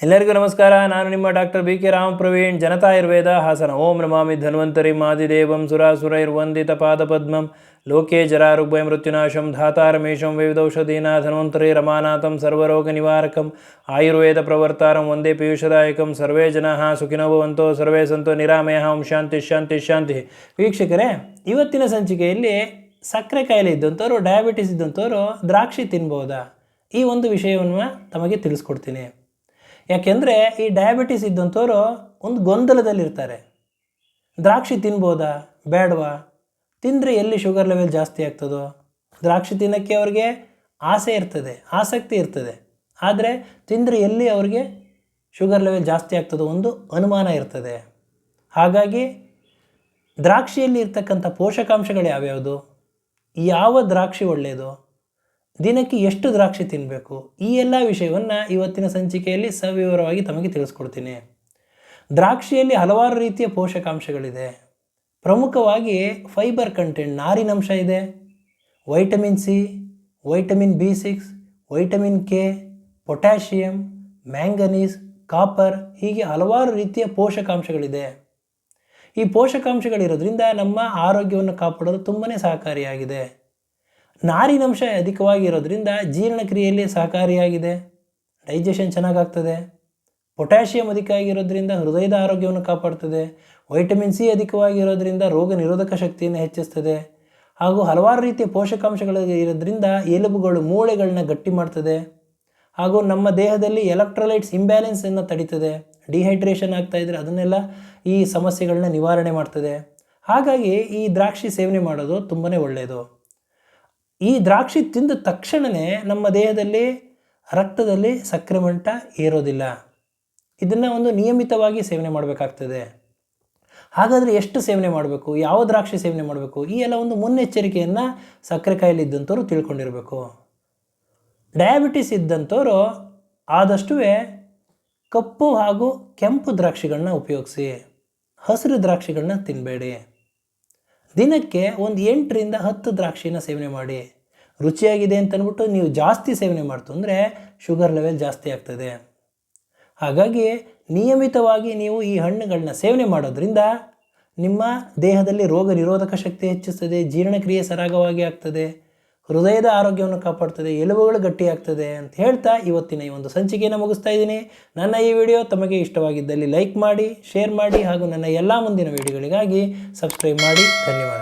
ಎಲ್ಲರಿಗೂ ನಮಸ್ಕಾರ. ನಾನು ನಿಮ್ಮ doctor B K Ram Praveen, Janata Ayurveda Hassan. ಓಂ ನಮಾಮಿ ಧನ್ವಂತರಿ ಮಾದಿದೇವಂ ಸುರಾಸುರೈರ್ವಂದಿತ ಪಾದಪದ್ಮಂ ಲೋಕೆ ಜರಾರುಗ್ಭಯ ಮೃತ್ಯುನಾಶಂ ಧಾತಾರಮೇಶಂ ವಿವಿಧೌಷಧೀನಾ ಧನ್ವಂತರಿ ರಮಾನಾಥಂ ಸರ್ವರೋಗ ನಿವಾರಕಂ ಆಯುರ್ವೇದ ಪ್ರವರ್ತಾರಂ ವಂದೇ ಪೀಯೂಷದಾಯಕಂ. ಸರ್ವೇ ಜನಾಃ ಸುಖಿನೋ ಭವಂತೋ ಸರ್ವೇ ಸಂತೋ ನಿರಾಮಯಃ. ಓಂ ಶಾಂತಿ ಶಾಂತಿ ಶಾಂತಿ. ವೀಕ್ಷಕರೇ, ಇವತ್ತಿನ ಸಂಚಿಕೆಯಲ್ಲಿ ಸಕ್ಕರೆ ಕಾಯಿಲೆ ಇದ್ದಂಥವ್ರು, ಡಯಾಬಿಟಿಸ್ ಇದ್ದಂಥವ್ರು ದ್ರಾಕ್ಷಿ ತಿನ್ಬೋದಾ, ಈ ಒಂದು ವಿಷಯವನ್ನು ತಮಗೆ ತಿಳಿಸ್ಕೊಡ್ತೀನಿ. ಯಾಕೆಂದರೆ ಈ ಡಯಾಬಿಟಿಸ್ ಇದ್ದಂಥವ್ರು ಒಂದು ಗೊಂದಲದಲ್ಲಿರ್ತಾರೆ. ದ್ರಾಕ್ಷಿ ತಿನ್ಬೋದಾ ಬೇಡವಾ, ತಿಂದರೆ ಎಲ್ಲಿ ಶುಗರ್ ಲೆವೆಲ್ ಜಾಸ್ತಿ ಆಗ್ತದೋ. ದ್ರಾಕ್ಷಿ ತಿನ್ನೋಕ್ಕೆ ಅವ್ರಿಗೆ ಆಸೆ ಇರ್ತದೆ, ಆಸಕ್ತಿ ಇರ್ತದೆ, ಆದರೆ ತಿಂದರೆ ಎಲ್ಲಿ ಅವ್ರಿಗೆ ಶುಗರ್ ಲೆವೆಲ್ ಜಾಸ್ತಿ ಆಗ್ತದೋ ಒಂದು ಅನುಮಾನ ಇರ್ತದೆ. ಹಾಗಾಗಿ ದ್ರಾಕ್ಷಿಯಲ್ಲಿ ಇರ್ತಕ್ಕಂಥ ಪೋಷಕಾಂಶಗಳು ಯಾವ್ಯಾವುದು, ಯಾವ ದ್ರಾಕ್ಷಿ ಒಳ್ಳೆಯದು, ದಿನಕ್ಕೆ ಎಷ್ಟು ದ್ರಾಕ್ಷಿ ತಿನ್ನಬೇಕು, ಈ ಎಲ್ಲ ವಿಷಯವನ್ನು ಇವತ್ತಿನ ಸಂಚಿಕೆಯಲ್ಲಿ ಸವಿವರವಾಗಿ ತಮಗೆ ತಿಳಿಸ್ಕೊಡ್ತೀನಿ. ದ್ರಾಕ್ಷಿಯಲ್ಲಿ ಹಲವಾರು ರೀತಿಯ ಪೋಷಕಾಂಶಗಳಿದೆ. ಪ್ರಮುಖವಾಗಿ ಫೈಬರ್ ಕಂಟೆಂಟ್, ನಾರಿನಂಶ ಇದೆ, vitamin C, vitamin B6, vitamin K, potassium, manganese, copper, ಹೀಗೆ ಹಲವಾರು ರೀತಿಯ ಪೋಷಕಾಂಶಗಳಿದೆ. ಈ ಪೋಷಕಾಂಶಗಳಿರೋದ್ರಿಂದ ನಮ್ಮ ಆರೋಗ್ಯವನ್ನು ಕಾಪಾಡಲು ತುಂಬಾ ಸಹಕಾರಿಯಾಗಿದೆ. ನಾರಿನಂಶ ಅಧಿಕವಾಗಿರೋದ್ರಿಂದ ಜೀರ್ಣಕ್ರಿಯೆಯಲ್ಲಿ ಸಹಕಾರಿಯಾಗಿದೆ, ಡೈಜೆಷನ್ ಚೆನ್ನಾಗಾಗ್ತದೆ. ಪೊಟ್ಯಾಷಿಯಂ ಅಧಿಕ ಆಗಿರೋದ್ರಿಂದ ಹೃದಯದ ಆರೋಗ್ಯವನ್ನು ಕಾಪಾಡ್ತದೆ. ವೈಟಮಿನ್ ಸಿ ಅಧಿಕವಾಗಿರೋದ್ರಿಂದ ರೋಗ ನಿರೋಧಕ ಶಕ್ತಿಯನ್ನು ಹೆಚ್ಚಿಸ್ತದೆ. ಹಾಗೂ ಹಲವಾರು ರೀತಿಯ ಪೋಷಕಾಂಶಗಳು ಇರೋದ್ರಿಂದ ಎಲುಬುಗಳು, ಮೂಳೆಗಳನ್ನ ಗಟ್ಟಿ ಮಾಡ್ತದೆ. ಹಾಗೂ ನಮ್ಮ ದೇಹದಲ್ಲಿ ಎಲೆಕ್ಟ್ರೋಲೈಟ್ಸ್ ಇಂಬ್ಯಾಲೆನ್ಸನ್ನು ತಡೀತದೆ. ಡಿಹೈಡ್ರೇಷನ್ ಆಗ್ತಾಯಿದ್ರೆ ಅದನ್ನೆಲ್ಲ ಈ ಸಮಸ್ಯೆಗಳನ್ನ ನಿವಾರಣೆ ಮಾಡ್ತದೆ. ಹಾಗಾಗಿ ಈ ದ್ರಾಕ್ಷಿ ಸೇವನೆ ಮಾಡೋದು ತುಂಬಾ ಒಳ್ಳೆಯದು. ಈ ದ್ರಾಕ್ಷಿ ತಿಂದ ತಕ್ಷಣವೇ ನಮ್ಮ ದೇಹದಲ್ಲಿ ರಕ್ತದಲ್ಲಿ ಸಕ್ಕರೆ ಮಟ್ಟ ಏರೋದಿಲ್ಲ. ಇದನ್ನು ಒಂದು ನಿಯಮಿತವಾಗಿ ಸೇವನೆ ಮಾಡಬೇಕಾಗ್ತದೆ. ಹಾಗಾದರೆ ಎಷ್ಟು ಸೇವನೆ ಮಾಡಬೇಕು, ಯಾವ ದ್ರಾಕ್ಷಿ ಸೇವನೆ ಮಾಡಬೇಕು, ಈ ಎಲ್ಲ ಒಂದು ಮುನ್ನೆಚ್ಚರಿಕೆಯನ್ನು ಸಕ್ಕರೆ ಕಾಯಿಲೆ ಇದ್ದಂಥವ್ರು ತಿಳ್ಕೊಂಡಿರಬೇಕು. ಡಯಾಬಿಟಿಸ್ ಇದ್ದಂಥವ್ರು ಆದಷ್ಟು ಕಪ್ಪು ಹಾಗೂ ಕೆಂಪು ದ್ರಾಕ್ಷಿಗಳನ್ನ ಉಪಯೋಗಿಸಿ, ಹಸಿರು ದ್ರಾಕ್ಷಿಗಳನ್ನ ತಿನ್ನಬೇಡಿ. ದಿನಕ್ಕೆ ಒಂದು 8ರಿಂದ 10 ದ್ರಾಕ್ಷಿನ ಸೇವನೆ ಮಾಡಿ. ರುಚಿಯಾಗಿದೆ ಅಂತಂದ್ಬಿಟ್ಟು ನೀವು ಜಾಸ್ತಿ ಸೇವನೆ ಮಾಡ್ತು ಅಂದರೆ ಶುಗರ್ ಲೆವೆಲ್ ಜಾಸ್ತಿ ಆಗ್ತದೆ. ಹಾಗಾಗಿ ನಿಯಮಿತವಾಗಿ ನೀವು ಈ ಹಣ್ಣುಗಳನ್ನ ಸೇವನೆ ಮಾಡೋದ್ರಿಂದ ನಿಮ್ಮ ದೇಹದಲ್ಲಿ ರೋಗ ನಿರೋಧಕ ಶಕ್ತಿ ಹೆಚ್ಚಿಸ್ತದೆ, ಜೀರ್ಣಕ್ರಿಯೆ ಸರಾಗವಾಗಿ ಆಗ್ತದೆ, ಹೃದಯದ ಆರೋಗ್ಯವನ್ನು ಕಾಪಾಡ್ತದೆ, ಎಲುಬುಗಳು ಗಟ್ಟಿಯಾಗ್ತದೆ ಅಂತ ಹೇಳ್ತಾ ಇವತ್ತಿನ ಈ ಒಂದು ಸಂಚಿಕೆಯನ್ನು ಮುಗಿಸ್ತಾ ಇದ್ದೀನಿ. ನನ್ನ ಈ ವಿಡಿಯೋ ತಮಗೆ ಇಷ್ಟವಾಗಿದ್ದಲ್ಲಿ ಲೈಕ್ ಮಾಡಿ, ಶೇರ್ ಮಾಡಿ, ಹಾಗೂ ನನ್ನ ಎಲ್ಲ ಮುಂದಿನ ವಿಡಿಯೋಗಳಿಗಾಗಿ ಸಬ್ಸ್ಕ್ರೈಬ್ ಮಾಡಿ. ಧನ್ಯವಾದ.